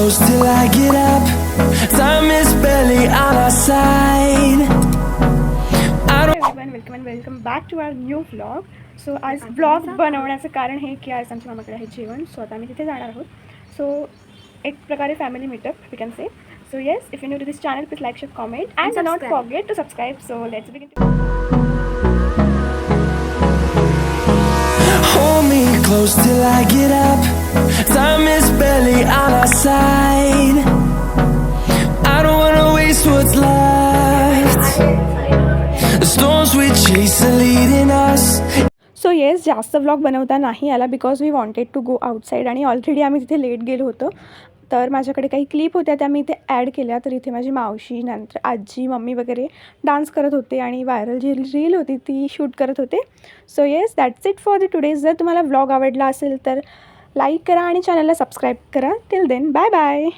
close till I get up. Time is barely on our side. Welcome and welcome back to our new vlog. So आज vlog बनवण्याचं कारण हे की आज आमच्या मामाकडे आहे जेवण. सो आता आम्ही तिथे जाणार आहोत. सो एक प्रकारे family meetup we can say. So yes, if you new to this channel please like, share, comment and not forget to subscribe. So let's begin. Hold me close till I get up. Time is barely on our side. I don't wanna waste what's left. The storms we chase are leading us. So yes, जास्त vlog बनवता नाही आला because we wanted to go outside आणि already आम्ही तिथे late गेलो होतो. तर माझ्याकडे काही क्लिप होत्या त्या मी इथे ॲड केल्या. तर इथे माझी मावशी, नंतर आजी, मम्मी वगैरे डान्स करत होते आणि व्हायरल जी रील होती ती शूट करत होते. So yes, that's it for the today. जर तुम्हाला व्लॉग आवडला असेल तर लाईक करा आणि चॅनलला सबस्क्राईब करा. Till then, bye bye.